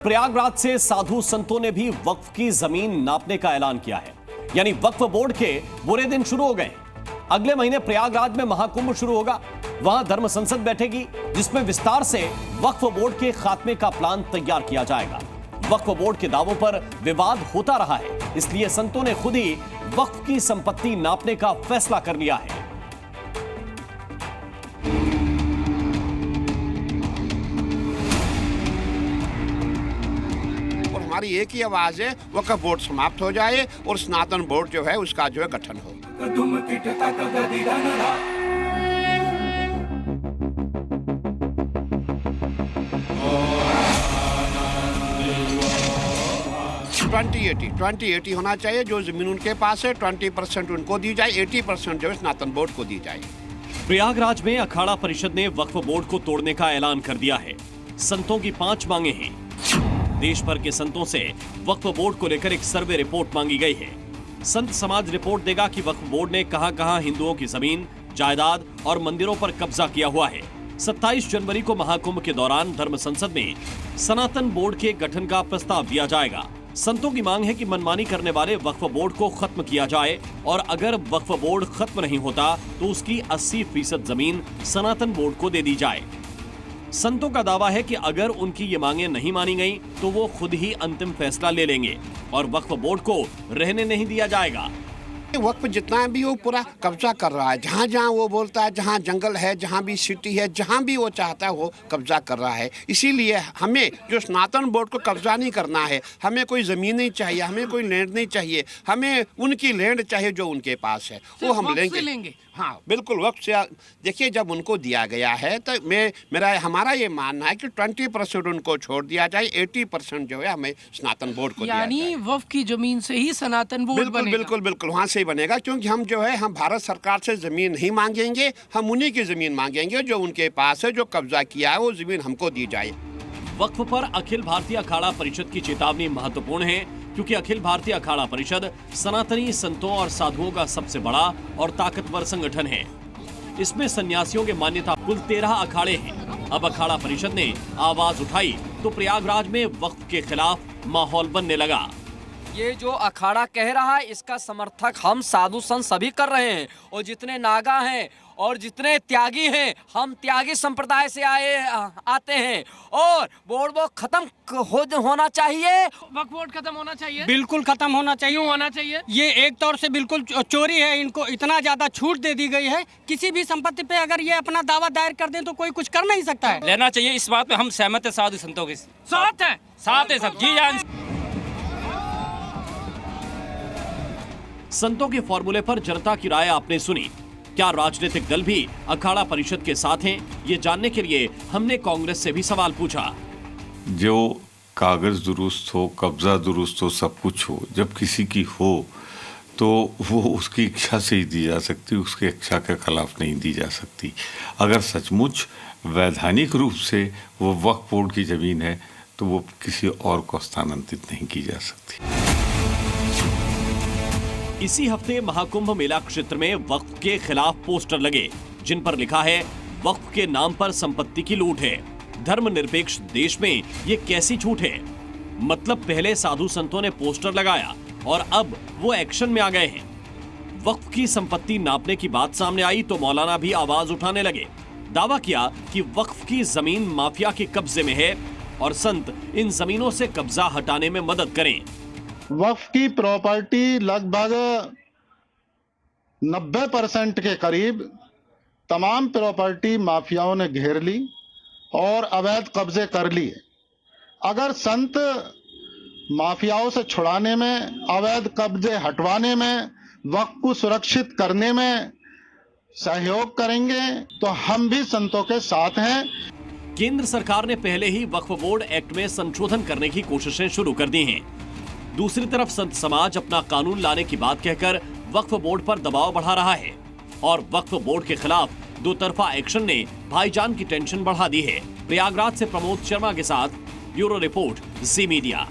प्रयागराज से साधु संतों ने भी वक्फ की जमीन नापने का ऐलान किया है। यानी वक्फ बोर्ड के बुरे दिन शुरू हो गए। अगले महीने प्रयागराज में महाकुंभ शुरू होगा। वहां धर्म संसद बैठेगी, जिसमें विस्तार से वक्फ बोर्ड के खात्मे का प्लान तैयार किया जाएगा। वक्फ बोर्ड के दावों पर विवाद होता रहा है, इसलिए संतों ने खुद ही वक्फ की संपत्ति नापने का फैसला कर लिया है। हमारी एक ही आवाज है, वक्फ बोर्ड समाप्त हो जाए और सनातन बोर्ड जो है उसका जो है गठन हो। 2080 होना चाहिए। जो जमीन उनके पास है 20% उनको दी जाए, 80% जो है सनातन बोर्ड को दी जाए। प्रयागराज में अखाड़ा परिषद ने वक्फ बोर्ड को तोड़ने का ऐलान कर दिया है। संतों की 5 मांगे हैं। देश भर के संतों से वक्फ बोर्ड को लेकर एक सर्वे रिपोर्ट मांगी गई है। संत समाज रिपोर्ट देगा कि वक्फ बोर्ड ने कहां-कहां हिंदुओं की जमीन, जायदाद और मंदिरों पर कब्जा किया हुआ है। 27 जनवरी को महाकुंभ के दौरान धर्म संसद में सनातन बोर्ड के गठन का प्रस्ताव दिया जाएगा। संतों की मांग है कि मनमानी करने वाले वक्फ बोर्ड को खत्म किया जाए और अगर वक्फ बोर्ड खत्म नहीं होता तो उसकी 80% जमीन सनातन बोर्ड को दे दी जाए। संतों का दावा है कि अगर उनकी ये मांगे नहीं मानी गई तो वो खुद ही अंतिम फैसला ले लेंगे और वक्फ बोर्ड को रहने नहीं दिया जाएगा। वक्फ जितना भी वो पूरा कब्जा कर रहा है, जहाँ जहाँ वो बोलता है, जहाँ जंगल है, जहाँ भी सिटी है, जहाँ भी वो चाहता है वो कब्जा कर रहा है। इसीलिए हमें जो सनातन बोर्ड को कब्जा नहीं करना है, हमें कोई ज़मीन नहीं चाहिए, हमें कोई लैंड नहीं चाहिए, हमें उनकी लैंड चाहिए जो उनके पास है, वो हम लेंगे। हाँ बिल्कुल, वक्त से देखिए जब उनको दिया गया है तो हमारा ये मानना है कि 20% उनको छोड़ दिया जाए, 80% जो है हमें सनातन बोर्ड को दिया जाए। यानी वक्फ की जमीन से ही सनातन बोर्ड बनेगा। बिल्कुल वहाँ से बनेगा, क्योंकि हम जो है हम भारत सरकार से जमीन नहीं मांगेंगे, हम उन्हीं की जमीन मांगेंगे जो उनके पास है, जो कब्जा किया है वो जमीन हमको दी जाए। वक्फ पर अखिल भारतीय अखाड़ा परिषद की चेतावनी महत्वपूर्ण है, क्योंकि अखिल भारतीय अखाड़ा परिषद सनातनी संतों और साधुओं का सबसे बड़ा और ताकतवर संगठन है। इसमें सन्यासियों के मान्यता कुल 13 अखाड़े हैं। अब अखाड़ा परिषद ने आवाज उठाई तो प्रयागराज में वक्फ के खिलाफ माहौल बनने लगा। ये जो अखाड़ा कह रहा है इसका समर्थक हम साधु संत सभी कर रहे हैं, और जितने नागा हैं और जितने त्यागी हैं, हम त्यागी संप्रदाय से आते हैं और बोर्ड वो खत्म होना चाहिए। वक्फ बोर्ड खत्म होना चाहिए, बिल्कुल खत्म होना चाहिए। क्यों होना चाहिए? ये एक तौर से बिल्कुल चोरी है। इनको इतना ज्यादा छूट दे दी गई है, किसी भी संपत्ति पे अगर ये अपना दावा दायर कर दें तो कोई कुछ कर नहीं सकता है। लेना चाहिए, इस बात पे हम सहमत है। साधु संतों के साथ है सब जी जान। संतों के फॉर्मूले पर जनता की राय आपने सुनी। क्या राजनीतिक दल भी अखाड़ा परिषद के साथ हैं? ये जानने के लिए हमने कांग्रेस से भी सवाल पूछा। जो कागज दुरुस्त हो, कब्जा दुरुस्त हो, सब कुछ हो, जब किसी की हो तो वो उसकी इच्छा से ही दी जा सकती, उसकी इच्छा के खिलाफ नहीं दी जा सकती। अगर सचमुच वैधानिक रूप से वो वक्फ बोर्ड की जमीन है तो वो किसी और को स्थानांतरित नहीं की जा सकती। इसी हफ्ते महाकुंभ मेला क्षेत्र में वक्फ के खिलाफ पोस्टर लगे, जिन पर लिखा है वक्फ के नाम पर संपत्ति की लूट है। धर्मनिरपेक्ष देश में ये कैसी छूट है? मतलब पहले साधु संतों ने पोस्टर लगाया और अब वो एक्शन में आ गए हैं। वक्फ की संपत्ति नापने की बात सामने आई तो मौलाना भी आवाज उठाने लगे। दावा किया कि वक्फ की जमीन माफिया के कब्जे में है और संत इन जमीनों से कब्जा हटाने में मदद करें। वक्फ की प्रॉपर्टी लगभग 90% के करीब तमाम प्रॉपर्टी माफियाओं ने घेर ली और अवैध कब्जे कर लिए। अगर संत माफियाओं से छुड़ाने में, अवैध कब्जे हटवाने में, वक्फ को सुरक्षित करने में सहयोग करेंगे तो हम भी संतों के साथ हैं। केंद्र सरकार ने पहले ही वक्फ बोर्ड एक्ट में संशोधन करने की कोशिशें शुरू कर दी हैं। दूसरी तरफ संत समाज अपना कानून लाने की बात कहकर वक्फ बोर्ड पर दबाव बढ़ा रहा है और वक्फ बोर्ड के खिलाफ दो तरफा एक्शन ने भाईजान की टेंशन बढ़ा दी है। प्रयागराज से प्रमोद शर्मा के साथ ब्यूरो रिपोर्ट, जी मीडिया।